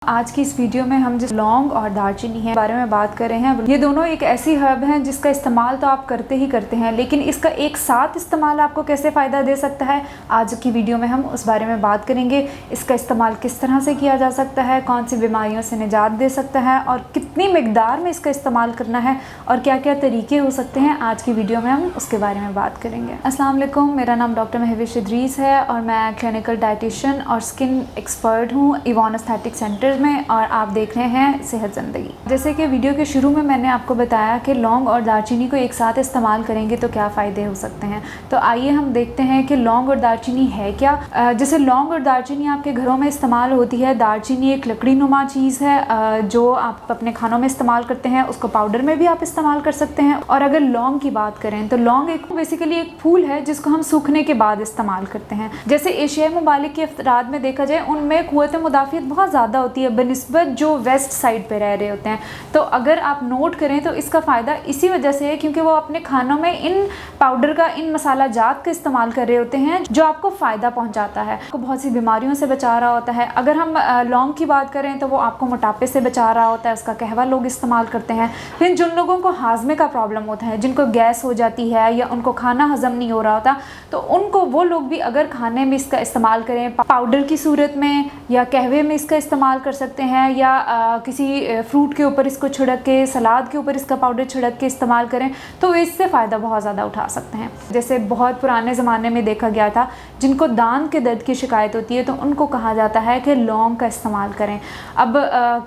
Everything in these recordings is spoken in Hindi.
आज की इस वीडियो में हम जिस लौंग और दालचीनी है बारे में बात कर रहे हैं। ये दोनों एक ऐसी हर्ब हैं जिसका इस्तेमाल तो आप करते ही करते हैं, लेकिन इसका एक साथ इस्तेमाल आपको कैसे फ़ायदा दे सकता है, आज की वीडियो में हम उस बारे में बात करेंगे। इसका इस्तेमाल किस तरह से किया जा सकता है, कौन सी बीमारियों से निजात दे सकता है और कितनी मिकदार में इसका इस्तेमाल करना है और क्या क्या तरीके हो सकते हैं। आज की वीडियो में हम उसके बारे में बात करेंगे। अस्सलाम वालेकुम, मेरा नाम डॉक्टर महविश इदरीस है और मैं क्लिनिकल डाइटिशियन और स्किन एक्सपर्ट हूँ इवान एस्थेटिक सेंटर में, और आप देख रहे हैं सेहत ज़िंदगी। जैसे कि वीडियो के शुरू में मैंने आपको बताया कि लौंग और दालचीनी को एक साथ इस्तेमाल करेंगे तो क्या फ़ायदे हो सकते हैं। तो आइए हम देखते हैं कि लौंग और दालचीनी है क्या। जैसे लौंग और दालचीनी आपके घरों में इस्तेमाल होती है। दालचीनी एक लकड़ी नुमा चीज़ है जो आप अपने खानों में इस्तेमाल करते हैं, उसको पाउडर में भी आप इस्तेमाल कर सकते हैं। और अगर लौंग की बात करें तो लौंग एक बेसिकली एक फूल है जिसको हम सूखने के बाद इस्तेमाल करते हैं। जैसे एशियाई ममालिक के अफराद में देखा जाए, उनमें क़ुव्वत मुदाफ़ियत बहुत ज़्यादा होती है बनिस्बत जो वेस्ट साइड पे रह रहे होते हैं। तो अगर आप नोट करें तो इसका फ़ायदा इसी वजह से है क्योंकि वो अपने खानों में इन पाउडर का, इन मसाला जात का इस्तेमाल कर रहे होते हैं जो आपको फ़ायदा पहुंचाता है, आपको बहुत सी बीमारियों से बचा रहा होता है। अगर हम लौंग की बात करें तो वो आपको मोटापे से बचा रहा होता है, उसका कहवा लोग इस्तेमाल करते हैं। फिर जिन लोगों को हाजमे का प्रॉब्लम होता है, जिनको गैस हो जाती है या उनको खाना हजम नहीं हो रहा होता, तो उनको वो लोग भी अगर खाने में इसका इस्तेमाल करें, पाउडर की सूरत में या कहवे में इसका इस्तेमाल कर सकते हैं, या किसी फ्रूट के ऊपर इसको छिड़क के, सलाद के ऊपर इसका पाउडर छिड़क के इस्तेमाल करें तो इससे फ़ायदा बहुत ज़्यादा उठा सकते हैं। जैसे बहुत पुराने ज़माने में देखा गया था, जिनको दांत के दर्द की शिकायत होती है तो उनको कहा जाता है कि लौंग का इस्तेमाल करें। अब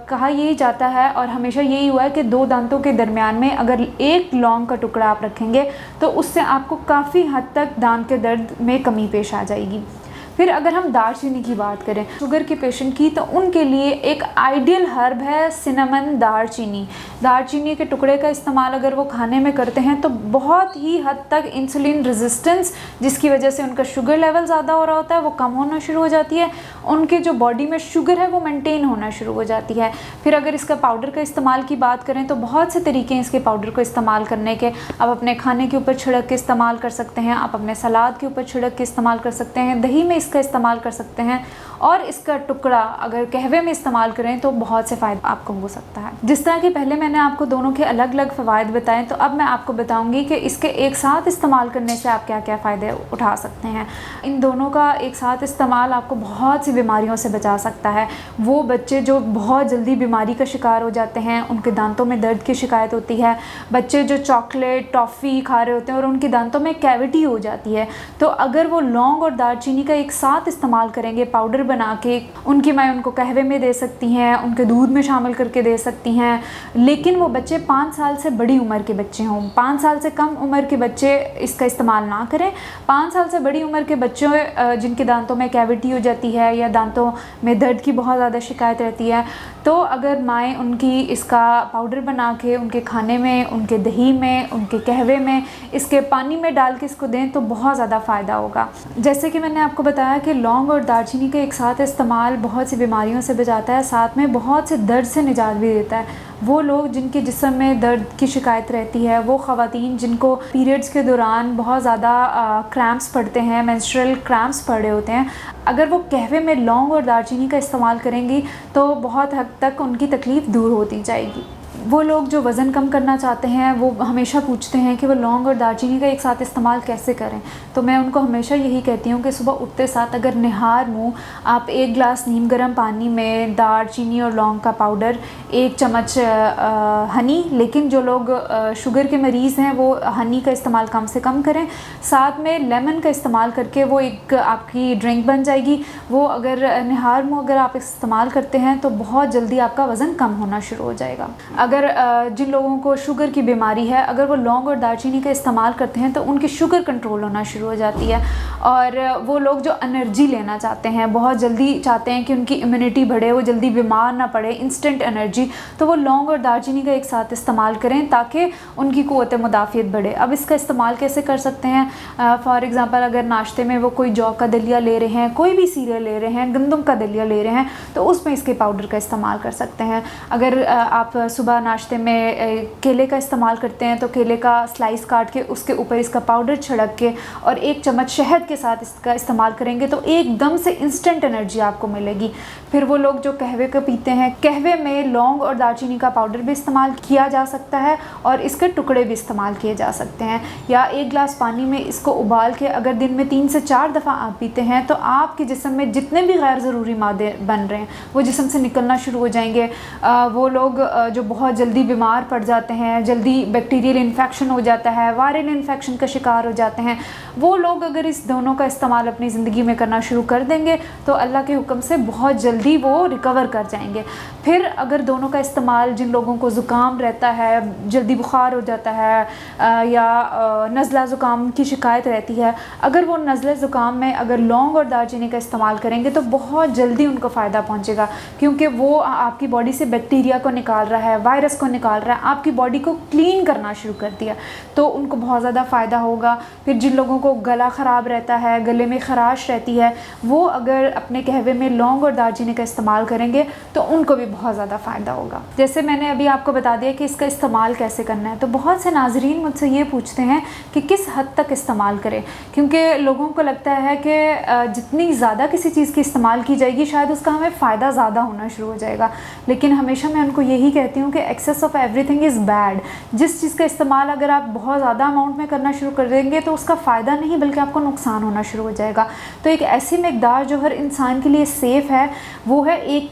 कहा यही जाता है और हमेशा यही हुआ है कि दो दांतों के दरमियान में अगर एक लौंग का टुकड़ा आप रखेंगे तो उससे आपको काफ़ी हद तक दांत के दर्द में कमी पेश आ जाएगी। फिर अगर हम दालचीनी की बात करें, शुगर के पेशेंट की, तो उनके लिए एक आइडियल हर्ब है सिनेमन दालचीनी। दालचीनी के टुकड़े का इस्तेमाल अगर वो खाने में करते हैं तो बहुत ही हद तक इंसुलिन रेजिस्टेंस, जिसकी वजह से उनका शुगर लेवल ज़्यादा हो रहा होता है, वो कम होना शुरू हो जाती है। उनके जो बॉडी में शुगर है वो मेंटेन होना शुरू हो जाती है। फिर अगर इसका पाउडर का इस्तेमाल की बात करें तो बहुत से तरीके हैं इसके पाउडर को इस्तेमाल करने के। आप अपने खाने के ऊपर छिड़क के इस्तेमाल कर सकते हैं, आप अपने सलाद के ऊपर छिड़क के इस्तेमाल कर सकते हैं, दही में इसका इस्तेमाल कर सकते हैं, और इसका टुकड़ा अगर कहवे में इस्तेमाल करें तो बहुत से फ़ायदे आपको हो सकता है। जिस तरह कि पहले मैंने आपको दोनों के अलग अलग फ़वाइद बताएं, तो अब मैं आपको बताऊंगी कि इसके एक साथ इस्तेमाल करने से आप क्या क्या फ़ायदे उठा सकते हैं। इन दोनों का एक साथ इस्तेमाल आपको बहुत सी बीमारियों से बचा सकता है। वो बच्चे जो बहुत जल्दी बीमारी का शिकार हो जाते हैं, उनके दांतों में दर्द की शिकायत होती है, बच्चे जो चॉकलेट टॉफ़ी खा रहे होते हैं और उनके दांतों में कैविटी हो जाती है, तो अगर वो लौंग और दालचीनी का एक साथ इस्तेमाल करेंगे, पाउडर बना के, उनकी माँ उनको कहवे में दे सकती हैं, उनके दूध में शामिल करके दे सकती हैं। लेकिन वो बच्चे 5 साल से बड़ी उम्र के बच्चे हों, 5 साल से कम उम्र के बच्चे इसका इस्तेमाल ना करें। 5 साल से बड़ी उम्र के बच्चों जिनके दांतों में कैविटी हो जाती है या दांतों में दर्द की बहुत ज़्यादा शिकायत रहती है, तो अगर माएँ उनकी इसका पाउडर बना के उनके खाने में, उनके दही में, उनके कहवे में, इसके पानी में डाल के इसको दें तो बहुत ज़्यादा फ़ायदा होगा। जैसे कि मैंने आपको बताया कि लौंग और दालचीनी का एक साथ इस्तेमाल बहुत सी बीमारियों से बचाता है, साथ में बहुत से दर्द से निजात भी देता है। वो लोग जिनके जिस्म में दर्द की शिकायत रहती है, वो ख़वातीन जिनको पीरियड्स के दौरान बहुत ज़्यादा क्रैम्प्स पड़ते हैं, मेंस्ट्रुअल क्रैम्प्स पड़े होते हैं, अगर वो कहवे में लौंग और दालचीनी का इस्तेमाल करेंगी तो बहुत हद तक उनकी तकलीफ़ दूर होती जाएगी। वो लोग जो वज़न कम करना चाहते हैं वो हमेशा पूछते हैं कि वो लौंग और दालचीनी का एक साथ इस्तेमाल कैसे करें, तो मैं उनको हमेशा यही कहती हूँ कि सुबह उठते साथ अगर निहार मुँह आप 1 गिलास नीम गर्म पानी में दालचीनी और लौंग का पाउडर, 1 चम्मच हनी, लेकिन जो लोग शुगर के मरीज़ हैं वो हनी का इस्तेमाल कम से कम करें, साथ में लेमन का इस्तेमाल करके वो एक आपकी ड्रिंक बन जाएगी। वो अगर निहार मुँह अगर आप इस्तेमाल करते हैं तो बहुत जल्दी आपका वज़न कम होना शुरू हो जाएगा। अगर जिन लोगों को शुगर की बीमारी है, अगर वो लौंग और दालचीनी का इस्तेमाल करते हैं तो उनकी शुगर कंट्रोल होना शुरू हो जाती है। और वो लोग जो एनर्जी लेना चाहते हैं, बहुत जल्दी चाहते हैं कि उनकी इम्यूनिटी बढ़े, वो जल्दी बीमार ना पड़े, इंस्टेंट एनर्जी, तो वो लौंग और दालचीनी का एक साथ इस्तेमाल करें ताकि उनकी क़ुव्वत मुदाफ़ियत बढ़े। अब इसका इस्तेमाल कैसे कर सकते हैं? फॉर एग्ज़ाम्पल अगर नाश्ते में वो कोई जौ का दलिया ले रहे हैं, कोई भी सीरियल ले रहे हैं, गंदम का दलिया ले रहे हैं, तो उसमें इसके पाउडर का इस्तेमाल कर सकते हैं। अगर आप सुबह नाश्ते में केले का इस्तेमाल करते हैं तो केले का स्लाइस काट के उसके ऊपर इसका पाउडर छिड़क के और 1 चम्मच शहद के साथ इसका इस्तेमाल करेंगे तो एकदम से इंस्टेंट एनर्जी आपको मिलेगी। फिर वो लोग जो कहवे का पीते हैं, कहवे में लौंग और दालचीनी का पाउडर भी इस्तेमाल किया जा सकता है और इसके टुकड़े भी इस्तेमाल किए जा सकते हैं। या 1 गिलास पानी में इसको उबाल के अगर दिन में 3 से 4 दफ़ा आप पीते हैं तो आपके जिस्म में जितने भी गैर ज़रूरी मादे बन रहे हैं वो जिस्म से निकलना शुरू हो जाएंगे। वो लोग जो बहुत जल्दी बीमार पड़ जाते हैं, जल्दी बैक्टीरियल इन्फेक्शन हो जाता है, वायरल इन्फेक्शन का शिकार हो जाते हैं, वो लोग अगर इस दोनों का इस्तेमाल अपनी ज़िंदगी में करना शुरू कर देंगे तो अल्लाह के हुक्म से बहुत जल्दी वो रिकवर कर जाएंगे। फिर अगर दोनों का इस्तेमाल जिन लोगों को ज़ुकाम रहता है, जल्दी बुखार हो जाता है या नज़ला ज़ुकाम की शिकायत रहती है, अगर वो नज़ला ज़ुकाम में अगर लौंग और दालचीनी का इस्तेमाल करेंगे तो बहुत जल्दी उनको फ़ायदा पहुंचेगा, क्योंकि वो आपकी बॉडी से बैक्टीरिया को निकाल रहा है, वायरस को निकाल रहा है, आपकी बॉडी को क्लीन करना शुरू कर दिया तो उनको बहुत ज़्यादा फ़ायदा होगा। फिर जिन लोगों को गला ख़राब रहता है, गले में ख़राश रहती है, वो अगर अपने कहवे में लौंग और दालचीनी का इस्तेमाल करेंगे तो उनको भी बहुत ज़्यादा फ़ायदा होगा। जैसे मैंने अभी आपको बता दिया कि इसका इस्तेमाल कैसे करना है, तो बहुत से नाज़रीन मुझसे ये पूछते हैं कि किस हद तक इस्तेमाल करें, क्योंकि लोगों को लगता है कि जितनी ज़्यादा किसी चीज़ की इस्तेमाल की जाएगी शायद उसका हमें फ़ायदा ज़्यादा होना शुरू हो जाएगा। लेकिन हमेशा मैं उनको यही कहती हूँ कि excess of everything is bad. जिस चीज़ का इस्तेमाल अगर आप बहुत ज़्यादा अमाउंट में करना शुरू कर देंगे तो उसका फ़ायदा नहीं बल्कि आपको नुकसान होना शुरू हो जाएगा। तो एक ऐसी मकदार जो हर इंसान के लिए सेफ़ है वो है 1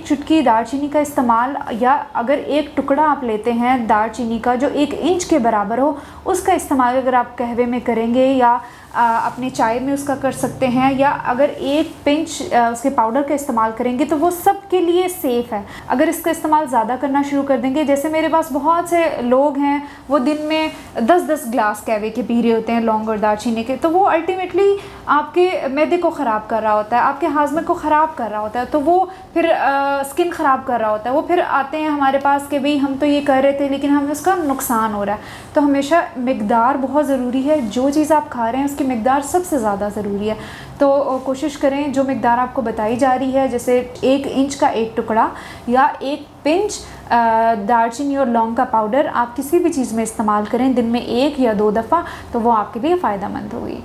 चुटकी दालचीनी का इस्तेमाल, या अगर 1 टुकड़ा आप लेते हैं दालचीनी का जो 1 इंच के बराबर हो, उसका इस्तेमाल अगर आप कहवे में करेंगे या अपने चाय में उसका कर सकते हैं, या अगर 1 पिंच उसके पाउडर का इस्तेमाल करेंगे तो वो सब के लिए सेफ़ है। अगर इसका इस्तेमाल ज़्यादा करना शुरू कर देंगे, जैसे मेरे पास बहुत से लोग हैं वो दिन में 10-10 गिलास कहवे के पी रहे होते हैं लौंग और दालचीनी के, तो वो अल्टीमेटली आपके मैदे को ख़राब कर रहा होता है, आपके हाजमे को ख़राब कर रहा होता है, तो वो फिर स्किन ख़राब कर रहा होता है। वो फिर आते हैं हमारे पास कि भाई हम तो ये कर रहे थे लेकिन हमें उसका नुकसान हो रहा है। तो हमेशा मकदार बहुत ज़रूरी है, जो चीज़ आप खा रहे हैं उसकी मकदार सबसे ज़्यादा ज़रूरी है। तो कोशिश करें जो मकदार आपको बताई जा रही है, जैसे 1 इंच का 1 टुकड़ा या 1 पिंच दालचीनी और लौंग का पाउडर आप किसी भी चीज़ में इस्तेमाल करें दिन में 1 या 2 दफ़ा, तो वो आपके लिए फ़ायदेमंद होगी।